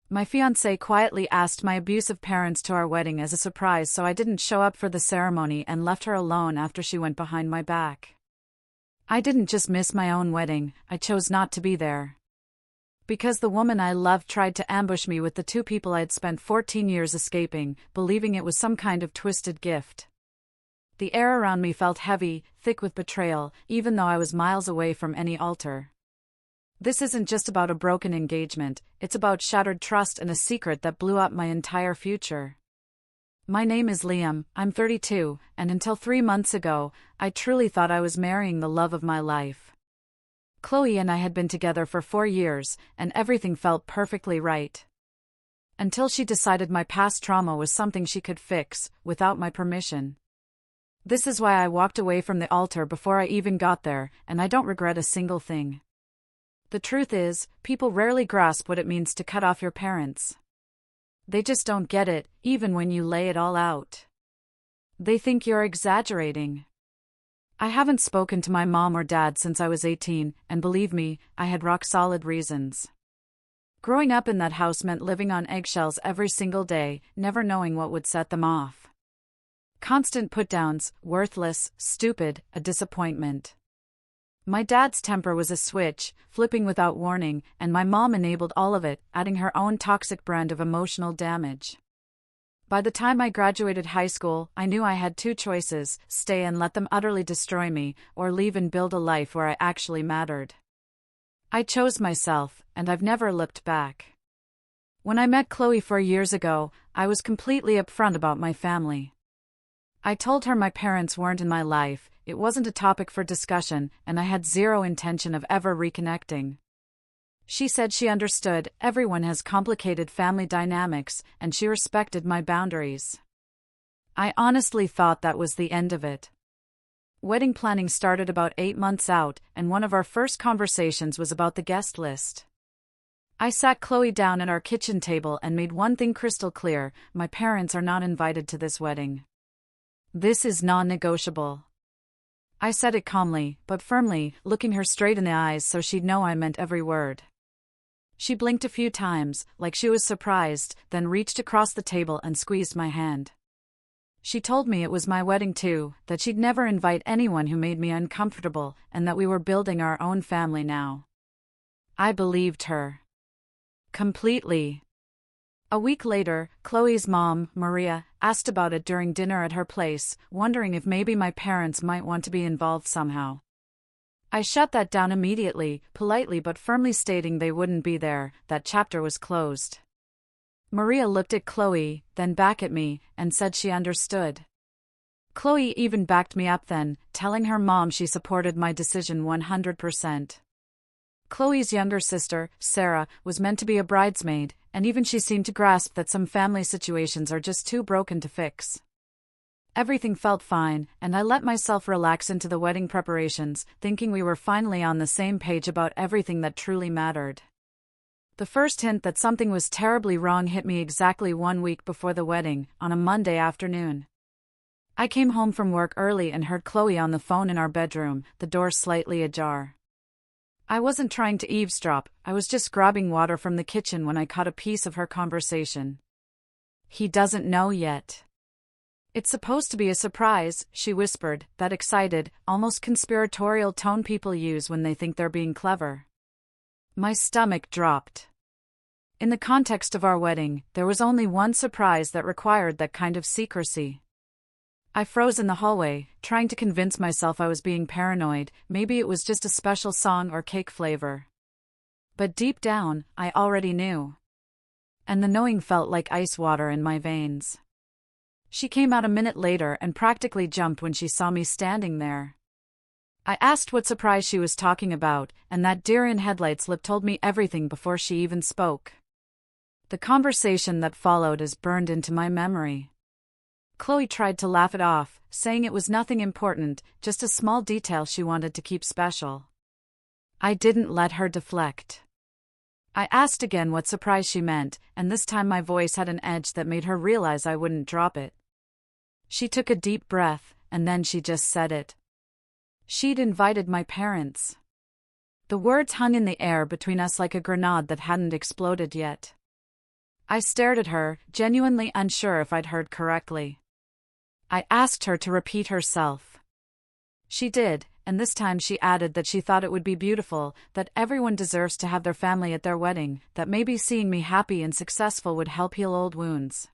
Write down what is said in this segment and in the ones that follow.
My fiancé quietly asked my abusive parents to our wedding as a surprise, so I didn't show up for the ceremony and left her alone after she went behind my back. I didn't just miss my own wedding, I chose not to be there. Because the woman I loved tried to ambush me with the two people I'd spent 14 years escaping, believing it was some kind of twisted gift. The air around me felt heavy, thick with betrayal, even though I was miles away from any altar. This isn't just about a broken engagement, it's about shattered trust and a secret that blew up my entire future. My name is Liam, I'm 32, and until 3 months ago, I truly thought I was marrying the love of my life. Chloe and I had been together for 4 years, and everything felt perfectly right. Until she decided my past trauma was something she could fix, without my permission. This is why I walked away from the altar before I even got there, and I don't regret a single thing. The truth is, people rarely grasp what it means to cut off your parents. They just don't get it, even when you lay it all out. They think you're exaggerating. I haven't spoken to my mom or dad since I was 18, and believe me, I had rock-solid reasons. Growing up in that house meant living on eggshells every single day, never knowing what would set them off. Constant put-downs, worthless, stupid, a disappointment. My dad's temper was a switch, flipping without warning, and my mom enabled all of it, adding her own toxic brand of emotional damage. By the time I graduated high school, I knew I had 2 choices: stay and let them utterly destroy me, or leave and build a life where I actually mattered. I chose myself, and I've never looked back. When I met Chloe 4 years ago, I was completely upfront about my family. I told her my parents weren't in my life, it wasn't a topic for discussion, and I had zero intention of ever reconnecting. She said she understood, everyone has complicated family dynamics, and she respected my boundaries. I honestly thought that was the end of it. Wedding planning started about 8 months out, and one of our first conversations was about the guest list. I sat Chloe down at our kitchen table and made one thing crystal clear: my parents are not invited to this wedding. This is non-negotiable. I said it calmly, but firmly, looking her straight in the eyes so she'd know I meant every word. She blinked a few times, like she was surprised, then reached across the table and squeezed my hand. She told me it was my wedding too, that she'd never invite anyone who made me uncomfortable, and that we were building our own family now. I believed her. Completely. A week later, Chloe's mom, Maria, asked about it during dinner at her place, wondering if maybe my parents might want to be involved somehow. I shut that down immediately, politely but firmly stating they wouldn't be there. That chapter was closed. Maria looked at Chloe, then back at me, and said she understood. Chloe even backed me up then, telling her mom she supported my decision 100%. Chloe's younger sister, Sarah, was meant to be a bridesmaid, and even she seemed to grasp that some family situations are just too broken to fix. Everything felt fine, and I let myself relax into the wedding preparations, thinking we were finally on the same page about everything that truly mattered. The first hint that something was terribly wrong hit me exactly 1 week before the wedding, on a Monday afternoon. I came home from work early and heard Chloe on the phone in our bedroom, the door slightly ajar. I wasn't trying to eavesdrop, I was just grabbing water from the kitchen when I caught a piece of her conversation. "He doesn't know yet. It's supposed to be a surprise," she whispered, that excited, almost conspiratorial tone people use when they think they're being clever. My stomach dropped. In the context of our wedding, there was only one surprise that required that kind of secrecy. I froze in the hallway, trying to convince myself I was being paranoid. Maybe it was just a special song or cake flavor. But deep down, I already knew. And the knowing felt like ice water in my veins. She came out a minute later and practically jumped when she saw me standing there. I asked what surprise she was talking about, and that deer-in-headlights lip told me everything before she even spoke. The conversation that followed is burned into my memory. Chloe tried to laugh it off, saying it was nothing important, just a small detail she wanted to keep special. I didn't let her deflect. I asked again what surprise she meant, and this time my voice had an edge that made her realize I wouldn't drop it. She took a deep breath, and then she just said it. She'd invited my parents. The words hung in the air between us like a grenade that hadn't exploded yet. I stared at her, genuinely unsure if I'd heard correctly. I asked her to repeat herself. She did, and this time she added that she thought it would be beautiful, that everyone deserves to have their family at their wedding, that maybe seeing me happy and successful would help heal old wounds.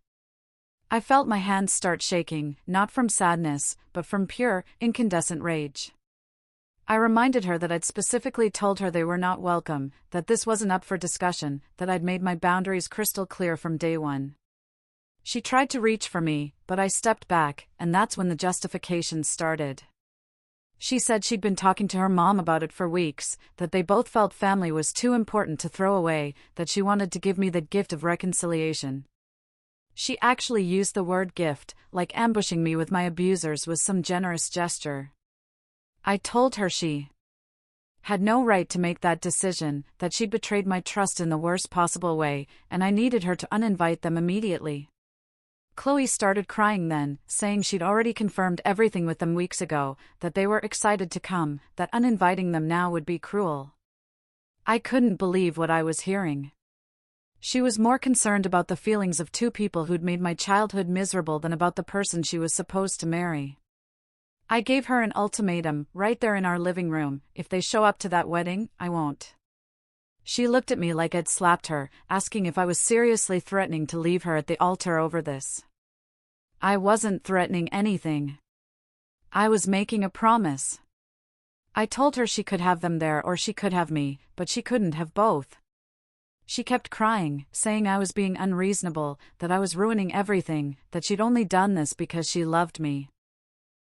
I felt my hands start shaking, not from sadness, but from pure, incandescent rage. I reminded her that I'd specifically told her they were not welcome, that this wasn't up for discussion, that I'd made my boundaries crystal clear from day one. She tried to reach for me, but I stepped back, and that's when the justifications started. She said she'd been talking to her mom about it for weeks, that they both felt family was too important to throw away, that she wanted to give me the gift of reconciliation. She actually used the word gift, like ambushing me with my abusers was some generous gesture. I told her she had no right to make that decision, that she'd betrayed my trust in the worst possible way, and I needed her to uninvite them immediately. Chloe started crying then, saying she'd already confirmed everything with them weeks ago, that they were excited to come, that uninviting them now would be cruel. I couldn't believe what I was hearing. She was more concerned about the feelings of two people who'd made my childhood miserable than about the person she was supposed to marry. I gave her an ultimatum, right there in our living room: if they show up to that wedding, I won't. She looked at me like I'd slapped her, asking if I was seriously threatening to leave her at the altar over this. I wasn't threatening anything. I was making a promise. I told her she could have them there or she could have me, but she couldn't have both. She kept crying, saying I was being unreasonable, that I was ruining everything, that she'd only done this because she loved me.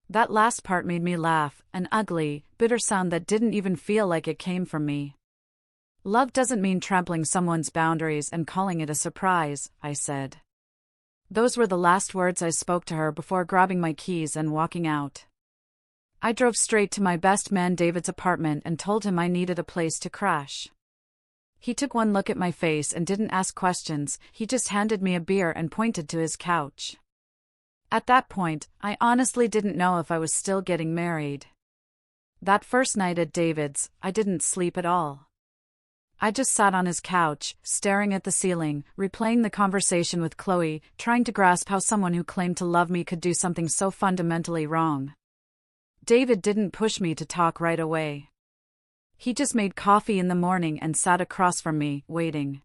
That last part made me laugh, an ugly, bitter sound that didn't even feel like it came from me. Love doesn't mean trampling someone's boundaries and calling it a surprise, I said. Those were the last words I spoke to her before grabbing my keys and walking out. I drove straight to my best man David's apartment and told him I needed a place to crash. He took one look at my face and didn't ask questions, he just handed me a beer and pointed to his couch. At that point, I honestly didn't know if I was still getting married. That first night at David's, I didn't sleep at all. I just sat on his couch, staring at the ceiling, replaying the conversation with Chloe, trying to grasp how someone who claimed to love me could do something so fundamentally wrong. David didn't push me to talk right away. He just made coffee in the morning and sat across from me, waiting.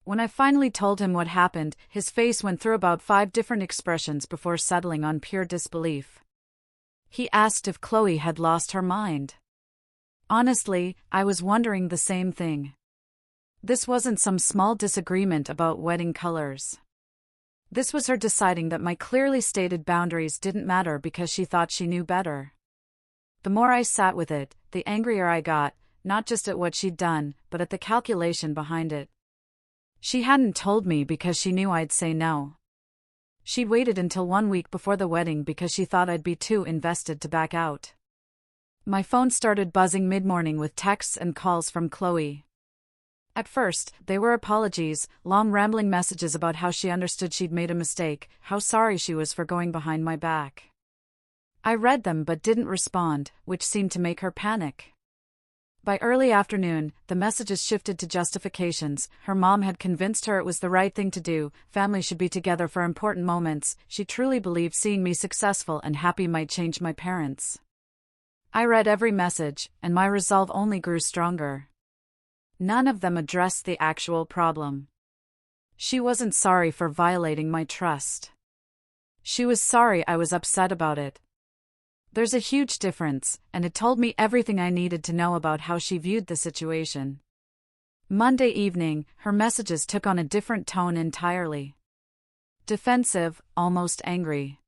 When I finally told him what happened, his face went through about 5 different expressions before settling on pure disbelief. He asked if Chloe had lost her mind. Honestly, I was wondering the same thing. This wasn't some small disagreement about wedding colors. This was her deciding that my clearly stated boundaries didn't matter because she thought she knew better. The more I sat with it, the angrier I got, not just at what she'd done, but at the calculation behind it. She hadn't told me because she knew I'd say no. She'd waited until 1 week before the wedding because she thought I'd be too invested to back out. My phone started buzzing mid-morning with texts and calls from Chloe. At first, they were apologies, long rambling messages about how she understood she'd made a mistake, how sorry she was for going behind my back. I read them but didn't respond, which seemed to make her panic. By early afternoon, the messages shifted to justifications. Her mom had convinced her it was the right thing to do, family should be together for important moments, she truly believed seeing me successful and happy might change my parents. I read every message, and my resolve only grew stronger. None of them addressed the actual problem. She wasn't sorry for violating my trust. She was sorry I was upset about it. There's a huge difference, and it told me everything I needed to know about how she viewed the situation. Monday evening, her messages took on a different tone entirely. Defensive, almost angry.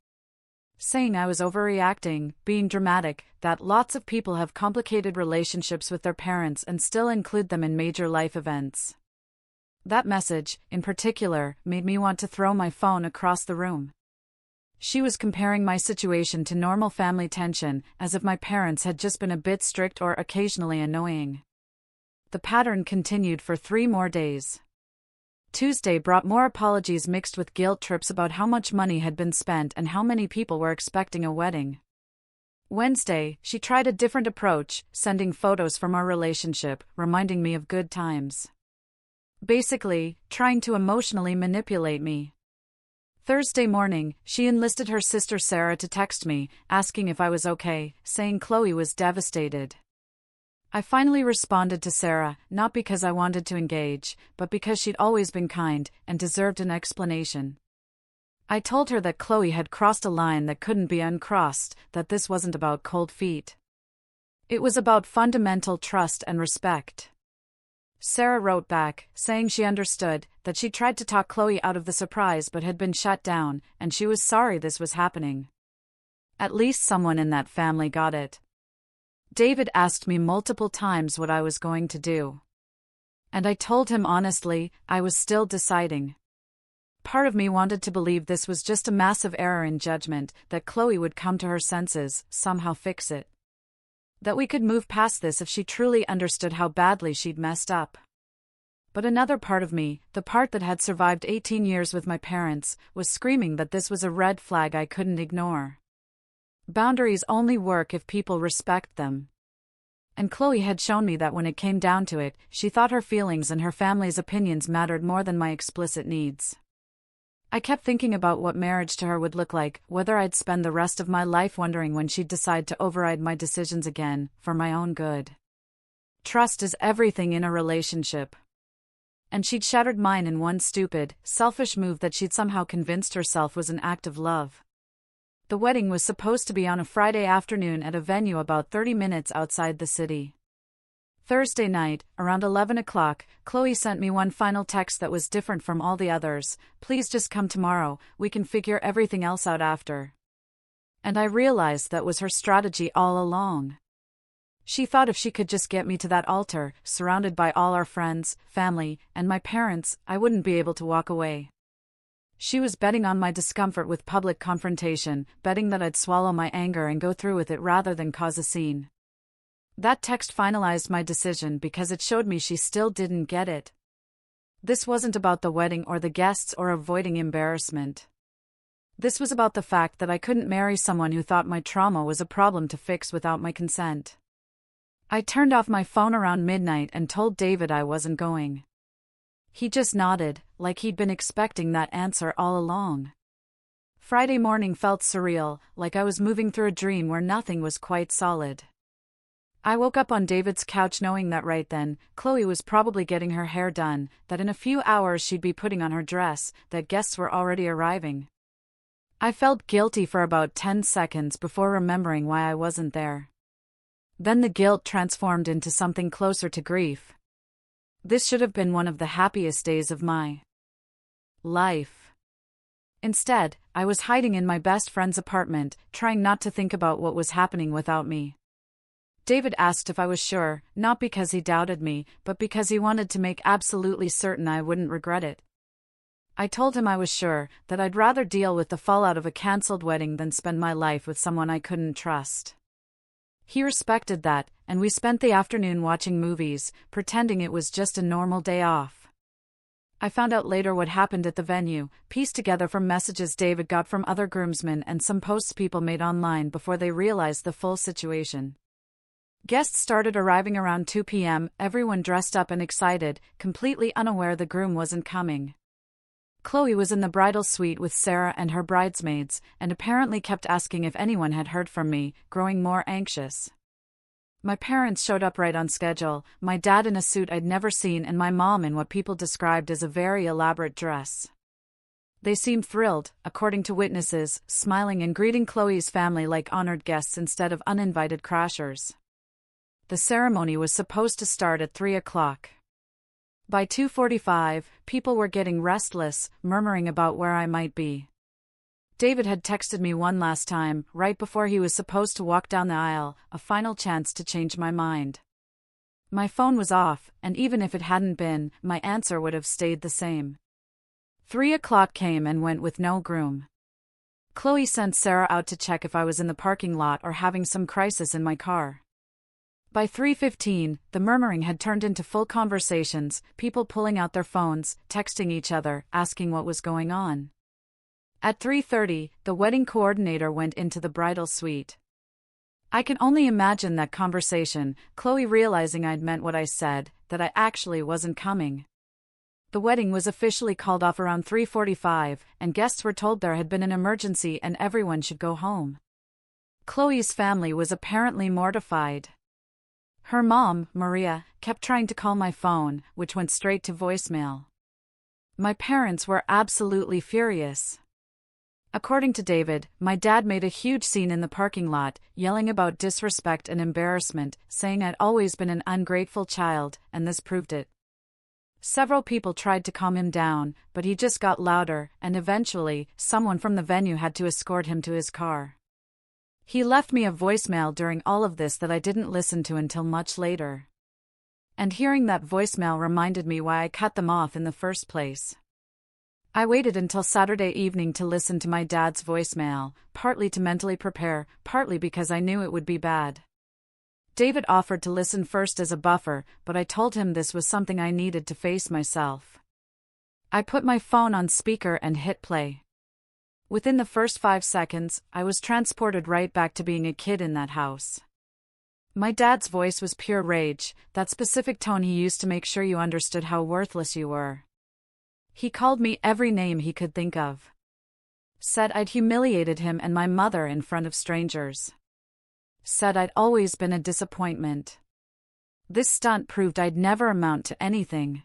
Saying I was overreacting, being dramatic, that lots of people have complicated relationships with their parents and still include them in major life events. That message, in particular, made me want to throw my phone across the room. She was comparing my situation to normal family tension, as if my parents had just been a bit strict or occasionally annoying. The pattern continued for 3 more days. Tuesday brought more apologies mixed with guilt trips about how much money had been spent and how many people were expecting a wedding. Wednesday, she tried a different approach, sending photos from our relationship, reminding me of good times. Basically, trying to emotionally manipulate me. Thursday morning, she enlisted her sister Sarah to text me, asking if I was okay, saying Chloe was devastated. I finally responded to Sarah, not because I wanted to engage, but because she'd always been kind and deserved an explanation. I told her that Chloe had crossed a line that couldn't be uncrossed, that this wasn't about cold feet. It was about fundamental trust and respect. Sarah wrote back, saying she understood, that she tried to talk Chloe out of the surprise but had been shut down, and she was sorry this was happening. At least someone in that family got it. David asked me multiple times what I was going to do. And I told him honestly, I was still deciding. Part of me wanted to believe this was just a massive error in judgment, that Chloe would come to her senses, somehow fix it. That we could move past this if she truly understood how badly she'd messed up. But another part of me, the part that had survived 18 years with my parents, was screaming that this was a red flag I couldn't ignore. Boundaries only work if people respect them. And Chloe had shown me that when it came down to it, she thought her feelings and her family's opinions mattered more than my explicit needs. I kept thinking about what marriage to her would look like, whether I'd spend the rest of my life wondering when she'd decide to override my decisions again, for my own good. Trust is everything in a relationship. And she'd shattered mine in one stupid, selfish move that she'd somehow convinced herself was an act of love. The wedding was supposed to be on a Friday afternoon at a venue about 30 minutes outside the city. Thursday night, around 11 o'clock, Chloe sent me one final text that was different from all the others. Please just come tomorrow, we can figure everything else out after. And I realized that was her strategy all along. She thought if she could just get me to that altar, surrounded by all our friends, family, and my parents, I wouldn't be able to walk away. She was betting on my discomfort with public confrontation, betting that I'd swallow my anger and go through with it rather than cause a scene. That text finalized my decision because it showed me she still didn't get it. This wasn't about the wedding or the guests or avoiding embarrassment. This was about the fact that I couldn't marry someone who thought my trauma was a problem to fix without my consent. I turned off my phone around midnight and told David I wasn't going. He just nodded, like he'd been expecting that answer all along. Friday morning felt surreal, like I was moving through a dream where nothing was quite solid. I woke up on David's couch knowing that right then, Chloe was probably getting her hair done, that in a few hours she'd be putting on her dress, that guests were already arriving. I felt guilty for about 10 seconds before remembering why I wasn't there. Then the guilt transformed into something closer to grief. This should have been one of the happiest days of my life. Instead, I was hiding in my best friend's apartment, trying not to think about what was happening without me. David asked if I was sure, not because he doubted me, but because he wanted to make absolutely certain I wouldn't regret it. I told him I was sure, that I'd rather deal with the fallout of a cancelled wedding than spend my life with someone I couldn't trust. He respected that, and we spent the afternoon watching movies, pretending it was just a normal day off. I found out later what happened at the venue, pieced together from messages David got from other groomsmen and some posts people made online before they realized the full situation. Guests started arriving around 2 p.m., everyone dressed up and excited, completely unaware the groom wasn't coming. Chloe was in the bridal suite with Sarah and her bridesmaids, and apparently kept asking if anyone had heard from me, growing more anxious. My parents showed up right on schedule, my dad in a suit I'd never seen and my mom in what people described as a very elaborate dress. They seemed thrilled, according to witnesses, smiling and greeting Chloe's family like honored guests instead of uninvited crashers. The ceremony was supposed to start at 3 o'clock. By 2:45, people were getting restless, murmuring about where I might be. David had texted me one last time, right before he was supposed to walk down the aisle, a final chance to change my mind. My phone was off, and even if it hadn't been, my answer would have stayed the same. 3 o'clock came and went with no groom. Chloe sent Sarah out to check if I was in the parking lot or having some crisis in my car. By 3:15, the murmuring had turned into full conversations, people pulling out their phones, texting each other, asking what was going on. At 3:30, the wedding coordinator went into the bridal suite. I can only imagine that conversation, Chloe realizing I'd meant what I said, that I actually wasn't coming. The wedding was officially called off around 3:45, and guests were told there had been an emergency and everyone should go home. Chloe's family was apparently mortified. Her mom, Maria, kept trying to call my phone, which went straight to voicemail. My parents were absolutely furious. According to David, my dad made a huge scene in the parking lot, yelling about disrespect and embarrassment, saying I'd always been an ungrateful child, and this proved it. Several people tried to calm him down, but he just got louder, and eventually, someone from the venue had to escort him to his car. He left me a voicemail during all of this that I didn't listen to until much later. And hearing that voicemail reminded me why I cut them off in the first place. I waited until Saturday evening to listen to my dad's voicemail, partly to mentally prepare, partly because I knew it would be bad. David offered to listen first as a buffer, but I told him this was something I needed to face myself. I put my phone on speaker and hit play. Within the first 5 seconds, I was transported right back to being a kid in that house. My dad's voice was pure rage, that specific tone he used to make sure you understood how worthless you were. He called me every name he could think of. Said I'd humiliated him and my mother in front of strangers. Said I'd always been a disappointment. This stunt proved I'd never amount to anything.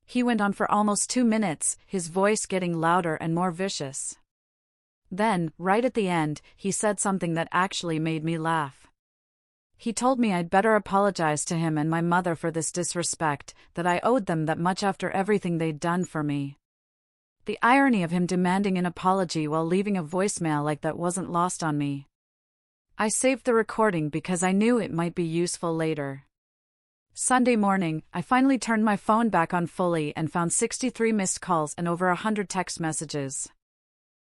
He went on for almost 2 minutes, his voice getting louder and more vicious. Then, right at the end, he said something that actually made me laugh. He told me I'd better apologize to him and my mother for this disrespect, that I owed them that much after everything they'd done for me. The irony of him demanding an apology while leaving a voicemail like that wasn't lost on me. I saved the recording because I knew it might be useful later. Sunday morning, I finally turned my phone back on fully and found 63 missed calls and over 100 text messages.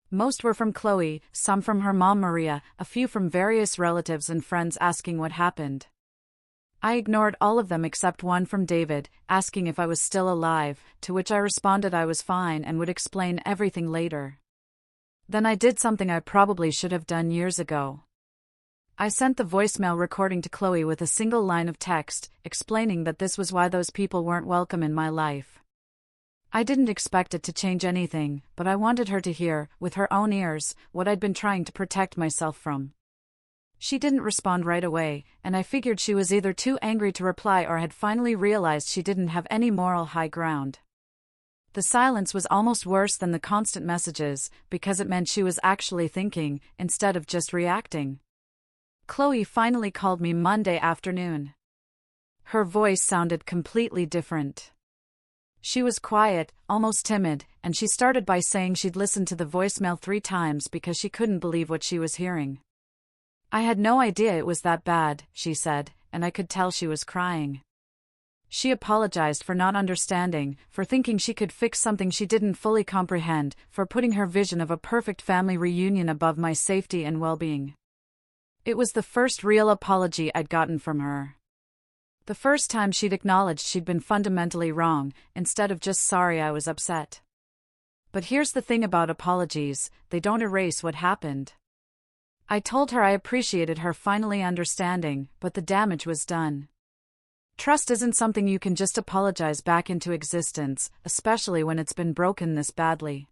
Most were from Chloe, some from her mom Maria, a few from various relatives and friends asking what happened. I ignored all of them except one from David, asking if I was still alive, to which I responded I was fine and would explain everything later. Then I did something I probably should have done years ago. I sent the voicemail recording to Chloe with a single line of text, explaining that this was why those people weren't welcome in my life. I didn't expect it to change anything, but I wanted her to hear, with her own ears, what I'd been trying to protect myself from. She didn't respond right away, and I figured she was either too angry to reply or had finally realized she didn't have any moral high ground. The silence was almost worse than the constant messages, because it meant she was actually thinking, instead of just reacting. Chloe finally called me Monday afternoon. Her voice sounded completely different. She was quiet, almost timid, and she started by saying she'd listened to the voicemail 3 times because she couldn't believe what she was hearing. I had no idea it was that bad, she said, and I could tell she was crying. She apologized for not understanding, for thinking she could fix something she didn't fully comprehend, for putting her vision of a perfect family reunion above my safety and well-being. It was the first real apology I'd gotten from her. The first time she'd acknowledged she'd been fundamentally wrong, instead of just sorry I was upset. But here's the thing about apologies, they don't erase what happened. I told her I appreciated her finally understanding, but the damage was done. Trust isn't something you can just apologize back into existence, especially when it's been broken this badly.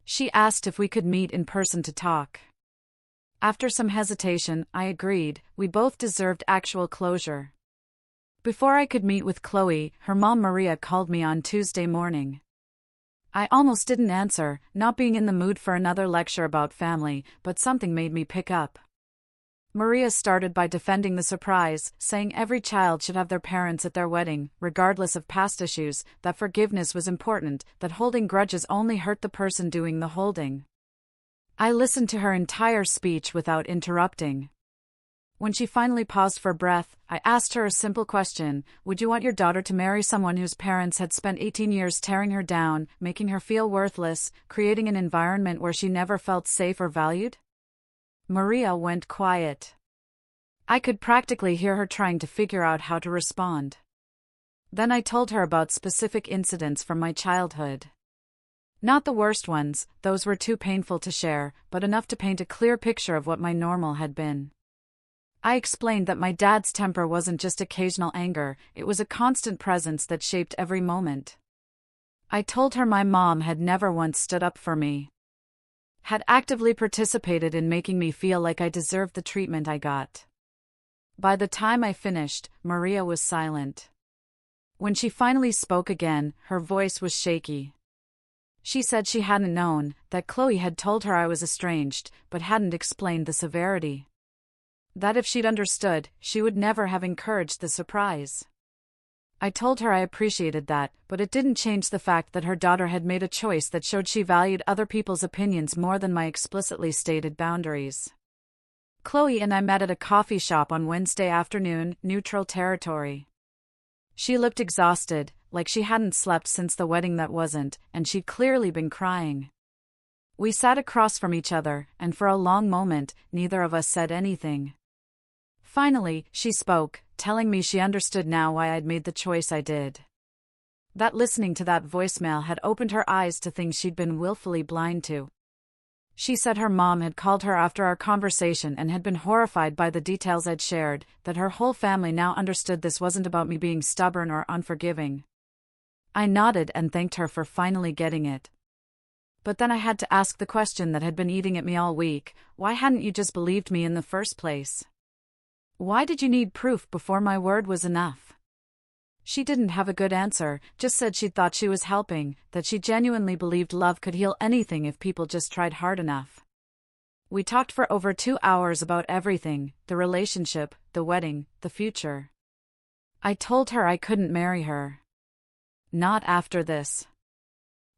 She asked if we could meet in person to talk. After some hesitation, I agreed. We both deserved actual closure. Before I could meet with Chloe, her mom Maria called me on Tuesday morning. I almost didn't answer, not being in the mood for another lecture about family, but something made me pick up. Maria started by defending the surprise, saying every child should have their parents at their wedding, regardless of past issues, that forgiveness was important, that holding grudges only hurt the person doing the holding. I listened to her entire speech without interrupting. When she finally paused for breath, I asked her a simple question: would you want your daughter to marry someone whose parents had spent 18 years tearing her down, making her feel worthless, creating an environment where she never felt safe or valued? Maria went quiet. I could practically hear her trying to figure out how to respond. Then I told her about specific incidents from my childhood. Not the worst ones, those were too painful to share, but enough to paint a clear picture of what my normal had been. I explained that my dad's temper wasn't just occasional anger, it was a constant presence that shaped every moment. I told her my mom had never once stood up for me, had actively participated in making me feel like I deserved the treatment I got. By the time I finished, Maria was silent. When she finally spoke again, her voice was shaky. She said she hadn't known, that Chloe had told her I was estranged, but hadn't explained the severity. That if she'd understood, she would never have encouraged the surprise. I told her I appreciated that, but it didn't change the fact that her daughter had made a choice that showed she valued other people's opinions more than my explicitly stated boundaries. Chloe and I met at a coffee shop on Wednesday afternoon, neutral territory. She looked exhausted, like she hadn't slept since the wedding that wasn't, and she'd clearly been crying. We sat across from each other, and for a long moment, neither of us said anything. Finally, she spoke, telling me she understood now why I'd made the choice I did. That listening to that voicemail had opened her eyes to things she'd been willfully blind to. She said her mom had called her after our conversation and had been horrified by the details I'd shared, that her whole family now understood this wasn't about me being stubborn or unforgiving. I nodded and thanked her for finally getting it. But then I had to ask the question that had been eating at me all week: why hadn't you just believed me in the first place? Why did you need proof before my word was enough? She didn't have a good answer, just said she'd thought she was helping, that she genuinely believed love could heal anything if people just tried hard enough. We talked for over 2 hours about everything: the relationship, the wedding, the future. I told her I couldn't marry her. Not after this.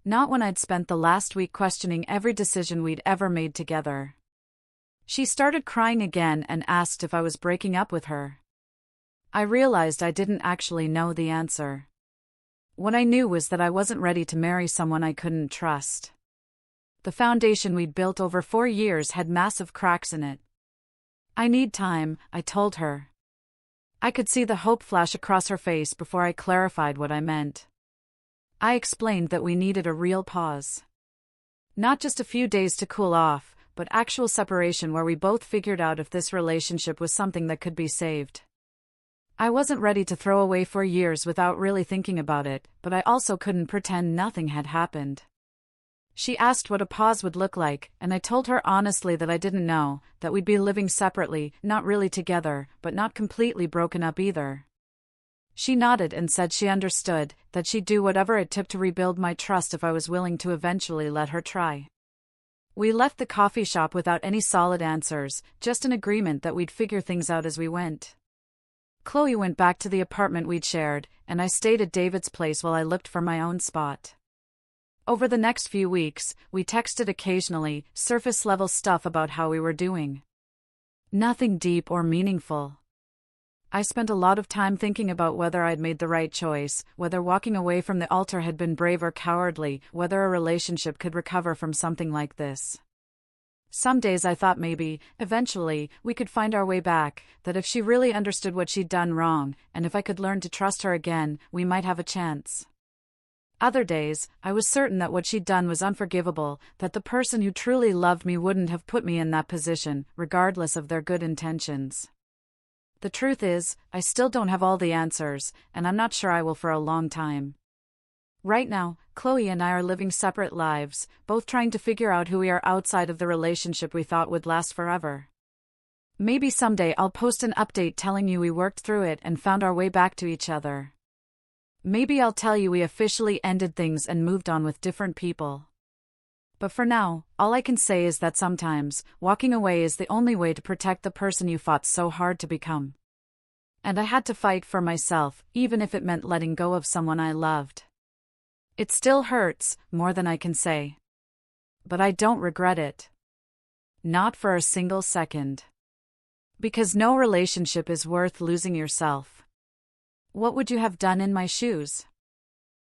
Not when I'd spent the last week questioning every decision we'd ever made together. She started crying again and asked if I was breaking up with her. I realized I didn't actually know the answer. What I knew was that I wasn't ready to marry someone I couldn't trust. The foundation we'd built over 4 years had massive cracks in it. I need time, I told her. I could see the hope flash across her face before I clarified what I meant. I explained that we needed a real pause. Not just a few days to cool off, but actual separation where we both figured out if this relationship was something that could be saved. I wasn't ready to throw away 4 years without really thinking about it, but I also couldn't pretend nothing had happened. She asked what a pause would look like, and I told her honestly that I didn't know, that we'd be living separately, not really together, but not completely broken up either. She nodded and said she understood, that she'd do whatever it took to rebuild my trust if I was willing to eventually let her try. We left the coffee shop without any solid answers, just an agreement that we'd figure things out as we went. Chloe went back to the apartment we'd shared, and I stayed at David's place while I looked for my own spot. Over the next few weeks, we texted occasionally, surface-level stuff about how we were doing. Nothing deep or meaningful. I spent a lot of time thinking about whether I'd made the right choice, whether walking away from the altar had been brave or cowardly, whether a relationship could recover from something like this. Some days I thought maybe, eventually, we could find our way back, that if she really understood what she'd done wrong, and if I could learn to trust her again, we might have a chance. Other days, I was certain that what she'd done was unforgivable, that the person who truly loved me wouldn't have put me in that position, regardless of their good intentions. The truth is, I still don't have all the answers, and I'm not sure I will for a long time. Right now, Chloe and I are living separate lives, both trying to figure out who we are outside of the relationship we thought would last forever. Maybe someday I'll post an update telling you we worked through it and found our way back to each other. Maybe I'll tell you we officially ended things and moved on with different people. But for now, all I can say is that sometimes, walking away is the only way to protect the person you fought so hard to become. And I had to fight for myself, even if it meant letting go of someone I loved. It still hurts, more than I can say. But I don't regret it. Not for a single second. Because no relationship is worth losing yourself. What would you have done in my shoes?